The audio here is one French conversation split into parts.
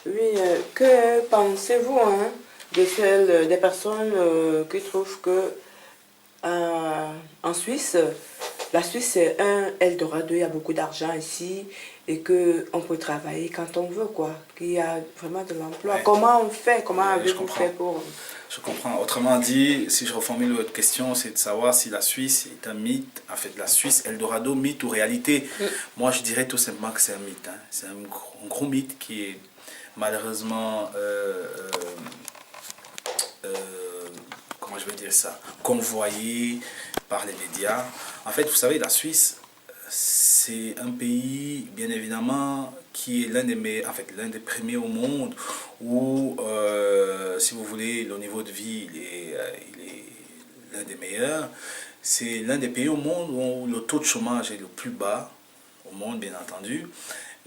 Oui, que pensez-vous de celles des personnes qui trouvent que en Suisse, la Suisse c'est un Eldorado, il y a beaucoup d'argent ici et que on peut travailler quand on veut, quoi, qu'il y a vraiment de l'emploi. Ouais, Comment on fait? Comment ouais, je avez-vous fait comprends. pour... Je comprends. Autrement dit, si je reformule votre question, c'est de savoir si la Suisse est un mythe, en fait, la Suisse Eldorado, mythe ou réalité. Moi, je dirais tout simplement que c'est un mythe, hein. C'est un gros mythe qui est malheureusement, euh, comment je vais dire ça, convoyé par les médias. En fait, vous savez, la Suisse, c'est un pays, bien évidemment, qui est l'un des meilleurs, en fait, l'un des premiers au monde où, si vous voulez, le niveau de vie, il est l'un des meilleurs. C'est l'un des pays au monde où le taux de chômage est le plus bas au monde, bien entendu.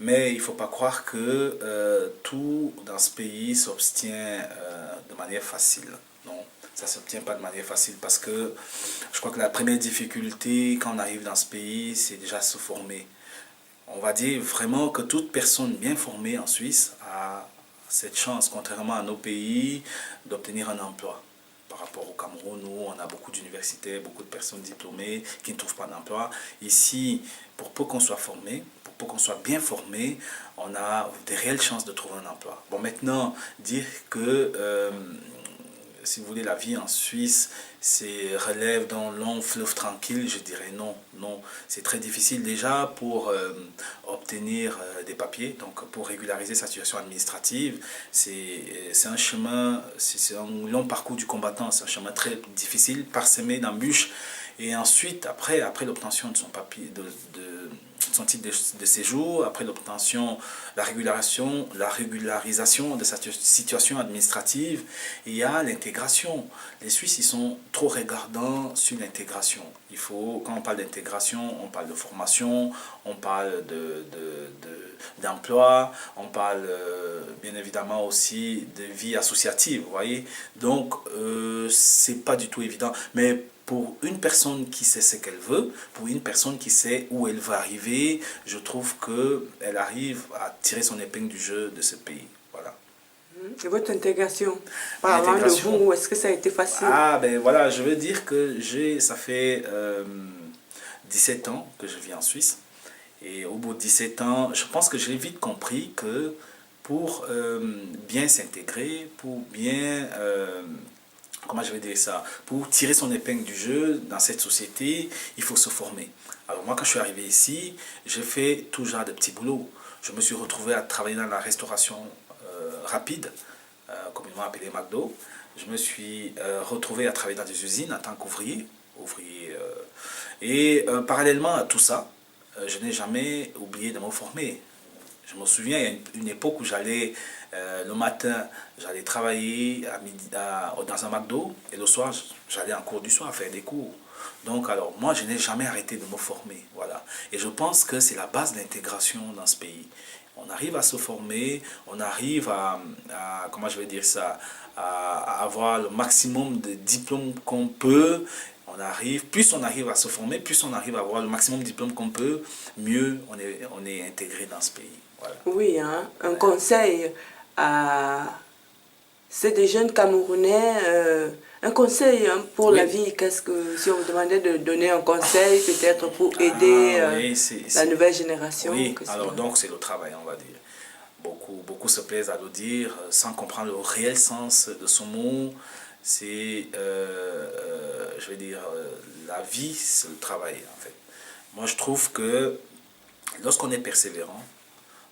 Mais il ne faut pas croire que tout dans ce pays s'obtient de manière facile. Non, ça ne s'obtient pas de manière facile parce que je crois que la première difficulté quand on arrive dans ce pays, c'est déjà se former. On va dire vraiment que toute personne bien formée en Suisse a cette chance, contrairement à nos pays, d'obtenir un emploi. Par rapport au Cameroun, où on a beaucoup d'universitaires, beaucoup de personnes diplômées qui ne trouvent pas d'emploi. Ici, pour peu qu'on soit formé, pour peu qu'on soit bien formé, on a des réelles chances de trouver un emploi. Bon, maintenant, dire que si vous voulez, la vie en Suisse, c'est relève d'un long fleuve tranquille, je dirais non, non. C'est très difficile déjà pour obtenir des papiers, donc pour régulariser sa situation administrative. C'est un chemin, c'est un long parcours du combattant, c'est un chemin très difficile, parsemé d'embûches. Et ensuite, après l'obtention de son papier, de son titre de séjour, après l'obtention, la régularisation de sa situation administrative, il y a l'intégration. Les Suisses, ils sont trop regardants sur l'intégration. Il faut, quand on parle d'intégration, on parle de formation, on parle d'emploi, on parle bien évidemment aussi de vie associative, vous voyez. Donc, c'est pas du tout évident. Mais pour une personne qui sait ce qu'elle veut, pour une personne qui sait où elle va arriver, je trouve qu'elle arrive à tirer son épingle du jeu de ce pays. Voilà. Et votre intégration, parlant de L'intégration, vous, est-ce que ça a été facile? ah ben voilà, je veux dire que ça fait 17 ans que je vis en Suisse. Et au bout de 17 ans, je pense que j'ai vite compris que pour bien s'intégrer, pour bien comment je vais dire ça, pour tirer son épingle du jeu dans cette société, il faut se former. Alors moi, quand je suis arrivé ici, j'ai fait tout genre de petits boulots. Je me suis retrouvé à travailler dans la restauration rapide, communément appelée McDo. Je me suis retrouvé à travailler dans des usines en tant qu'ouvrier. Parallèlement à tout ça, je n'ai jamais oublié de me former. Je me souviens, il y a une époque où j'allais le matin, j'allais travailler dans un McDo et le soir, j'allais en cours du soir faire des cours. Donc, alors, moi, je n'ai jamais arrêté de me former. Voilà. Et je pense que c'est la base d'intégration dans ce pays. On arrive à se former, on arrive comment je vais dire ça, à avoir le maximum de diplômes qu'on peut. Plus on arrive à se former, plus on arrive à avoir le maximum de diplômes qu'on peut, mieux on est intégré dans ce pays. Voilà. Oui, un conseil à c'est des jeunes Camerounais. Un conseil pour la Oui. vie, qu'est-ce que, si on vous demandait de donner un conseil, peut-être pour aider Oui, la nouvelle génération, oui, qu'est-ce alors donc c'est le travail, on va dire. Beaucoup se plaisent à le dire sans comprendre le réel sens de ce mot. C'est, je vais dire, la vie, c'est le travail, en fait. Moi, je trouve que lorsqu'on est persévérant,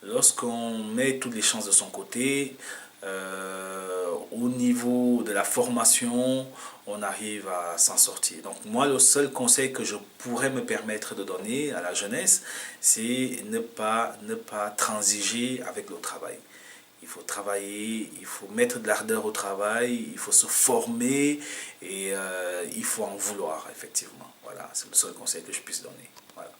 lorsqu'on met toutes les chances de son côté, au niveau de la formation, on arrive à s'en sortir. Donc moi, le seul conseil que je pourrais me permettre de donner à la jeunesse, c'est ne pas transiger avec le travail. Il faut travailler, il faut mettre de l'ardeur au travail, il faut se former et il faut en vouloir, effectivement. Voilà, c'est le seul conseil que je puisse donner. Voilà.